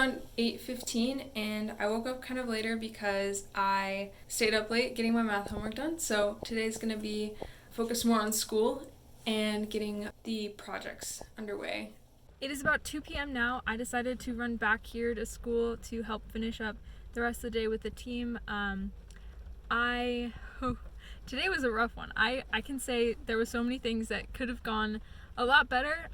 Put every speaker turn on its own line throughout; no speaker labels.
around 8:15 and I woke up kind of later because I stayed up late getting my math homework done. So today's going to be focused more on school and getting the projects underway.
It is about 2 p.m. now. I decided to run back here to school to help finish up the rest of the day with the team. Today was a rough one. I can say there were so many things that could have gone a lot better.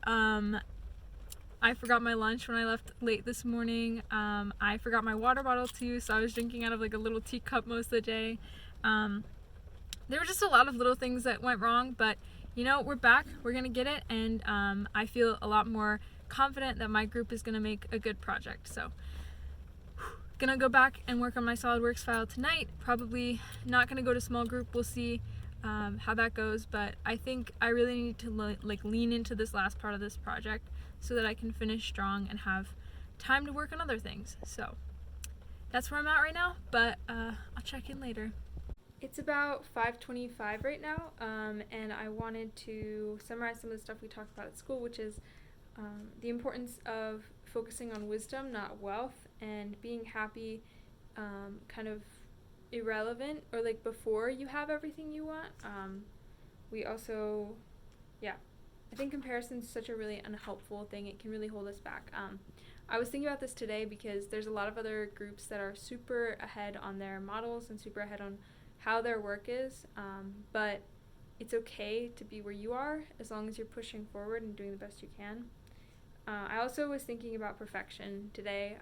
I forgot my lunch when I left late this morning. I forgot my water bottle too, so I was drinking out of like a little teacup most of the day. There were just a lot of little things that went wrong, but you know, we're back, we're gonna get it, and I feel a lot more confident that my group is gonna make a good project. So gonna go back and work on my SolidWorks file tonight. Probably not gonna go to small group. We'll see how that goes, but I think I really need to lean into this last part of this project so that I can finish strong and have time to work on other things. So that's where I'm at right now, but I'll check in later.
It's about 5:25 right now, and I wanted to summarize some of the stuff we talked about at school, which is the importance of focusing on wisdom, not wealth, and being happy kind of irrelevant or like before you have everything you want. We also, I think comparison is such a really unhelpful thing. It can really hold us back. I was thinking about this today because there's a lot of other groups that are super ahead on their models and super ahead on how their work is, but it's okay to be where you are as long as you're pushing forward and doing the best you can. I also was thinking about perfection today.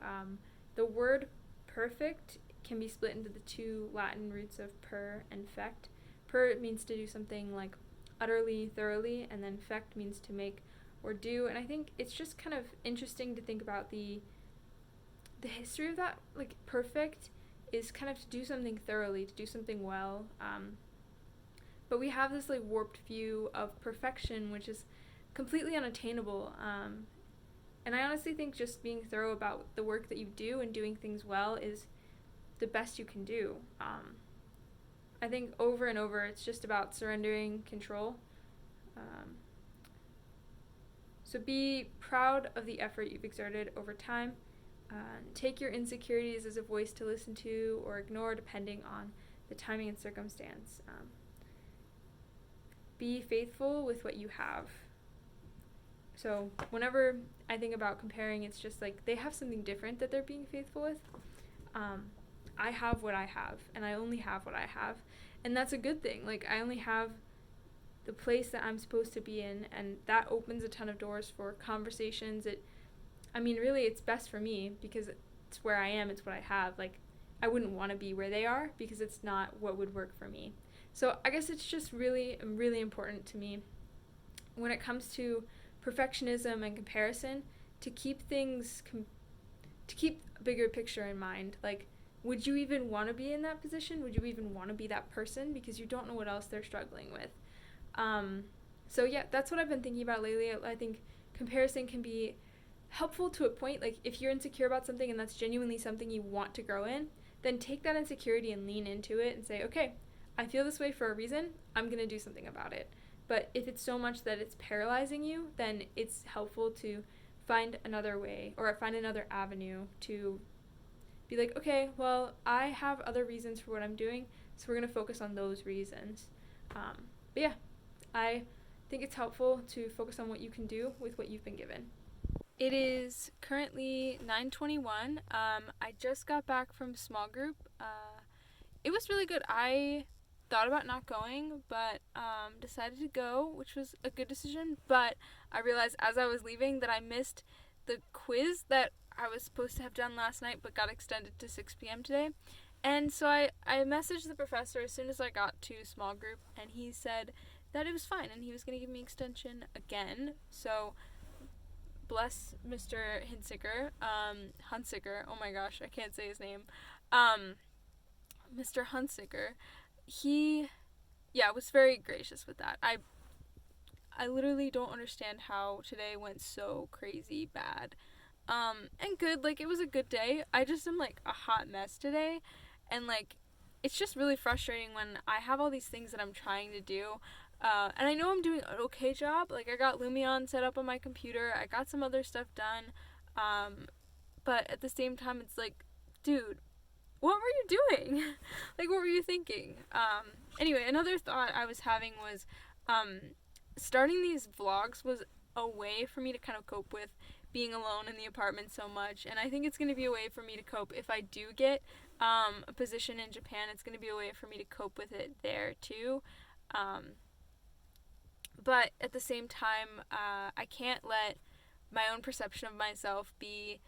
The word perfect can be split into the two Latin roots of per and fect. Per means to do something like utterly, thoroughly, and then fect means to make or do. And I think it's just kind of interesting to think about the history of that. Like, perfect is kind of to do something thoroughly, to do something well. But we have this like warped view of perfection, which is completely unattainable. And I honestly think just being thorough about the work that you do and doing things well is the best you can do. I think over and over it's just about surrendering control. So be proud of the effort you've exerted over time. Take your insecurities as a voice to listen to or ignore depending on the timing and circumstance. Be faithful with what you have. So whenever I think about comparing, it's just like they have something different that they're being faithful with. I have what I have, and I only have what I have, and that's a good thing. Like, I only have the place that I'm supposed to be in, and that opens a ton of doors for conversations. Really, it's best for me because it's where I am, it's what I have. Like, I wouldn't want to be where they are because it's not what would work for me. So I guess it's just really, really important to me when it comes to perfectionism and comparison to keep things, to keep a bigger picture in mind. Like, would you even want to be in that position? Would you even want to be that person? Because you don't know what else they're struggling with. So yeah, that's what I've been thinking about lately. I think comparison can be helpful to a point. Like, if you're insecure about something and that's genuinely something you want to grow in, then take that insecurity and lean into it and say, okay, I feel this way for a reason, I'm going to do something about it. But if it's so much that it's paralyzing you, then it's helpful to find another way or find another avenue to be like, okay, well, I have other reasons for what I'm doing, so we're going to focus on those reasons. But yeah, I think it's helpful to focus on what you can do with what you've been given. It is currently 9:21. I just got back from small group. It was really good. I thought about not going, but decided to go, which was a good decision. But I realized as I was leaving that I missed the quiz that I was supposed to have done last night, but got extended to 6 p.m. today. And so I messaged the professor as soon as I got to small group, and he said that it was fine, and he was going to give me extension again. So bless Mr. Hunsicker, oh my gosh, I can't say his name, Mr. Hunsicker, he, was very gracious with that. I literally don't understand how today went so crazy bad, and good. Like, it was a good day. I just am, like, a hot mess today, and, like, it's just really frustrating when I have all these things that I'm trying to do, and I know I'm doing an okay job. Like, I got Lumion set up on my computer, I got some other stuff done, but at the same time, it's like, dude, what were you doing? Like, what were you thinking? Anyway, another thought I was having was, starting these vlogs was a way for me to kind of cope with being alone in the apartment so much, and I think it's going to be a way for me to cope if I do get a position in Japan. It's going to be a way for me to cope with it there too. But at the same time, I can't let my own perception of myself be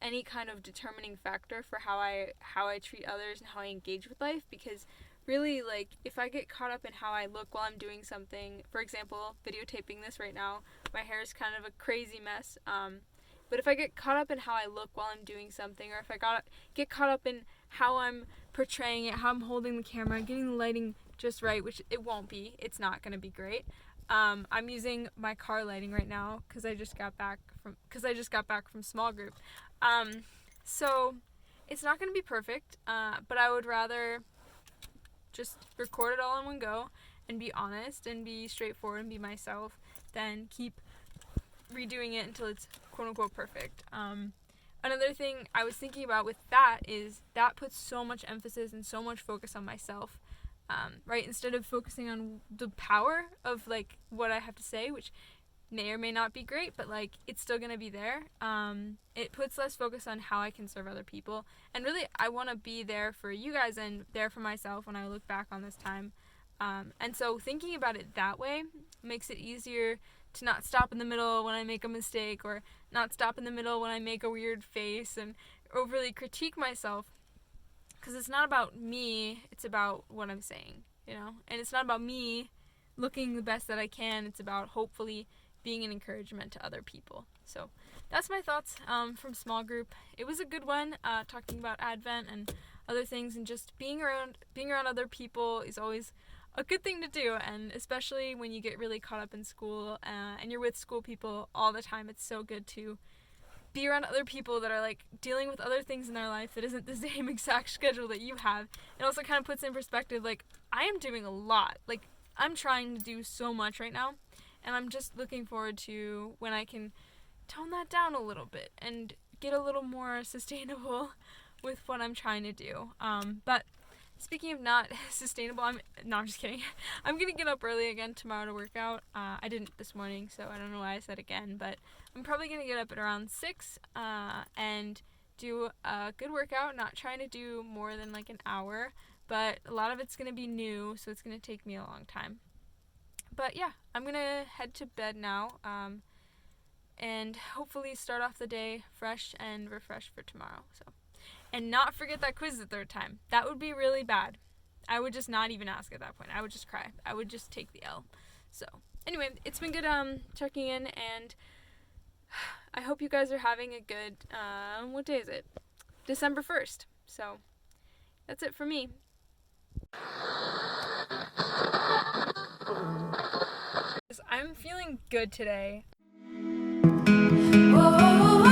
any kind of determining factor for how I treat others and how I engage with life, because really, like, if I get caught up in how I look while I'm doing something, for example, videotaping this right now, my hair is kind of a crazy mess, but if I get caught up in how I look while I'm doing something, or if I get caught up in how I'm portraying it, how I'm holding the camera, getting the lighting just right, which it won't be, it's not going to be great. I'm using my car lighting right now because I just got back from small group. So it's not going to be perfect, but I would rather just record it all in one go and be honest and be straightforward and be myself than keep redoing it until it's quote-unquote perfect. Another thing I was thinking about with that is that puts so much emphasis and so much focus on myself, right? Instead of focusing on the power of, like, what I have to say, which may or may not be great, but, like, it's still gonna be there. It puts less focus on how I can serve other people, and really I want to be there for you guys and there for myself when I look back on this time. And so thinking about it that way makes it easier to not stop in the middle when I make a mistake, or not stop in the middle when I make a weird face and overly critique myself, because it's not about me, it's about what I'm saying, you know? And it's not about me looking the best that I can, it's about hopefully being an encouragement to other people. So that's my thoughts from small group. It was a good one, talking about Advent and other things, and just being around other people is always a good thing to do, and especially when you get really caught up in school and you're with school people all the time, it's so good to be around other people that are, like, dealing with other things in their life that isn't the same exact schedule that you have. It also kind of puts in perspective, like, I am doing a lot. Like, I'm trying to do so much right now, and I'm just looking forward to when I can tone that down a little bit and get a little more sustainable with what I'm trying to do. But speaking of not sustainable, I'm just kidding. I'm going to get up early again tomorrow to work out. I didn't this morning, so I don't know why I said again, but I'm probably going to get up at around 6 and do a good workout, not trying to do more than like an hour, but a lot of it's going to be new, so it's going to take me a long time. But yeah, I'm going to head to bed now and hopefully start off the day fresh and refreshed for tomorrow. So. And not forget that quiz the third time. That would be really bad. I would just not even ask at that point. I would just cry. I would just take the L. So, anyway, it's been good checking in, and I hope you guys are having a good, what day is it? December 1st. So, that's it for me. I'm feeling good today. Whoa.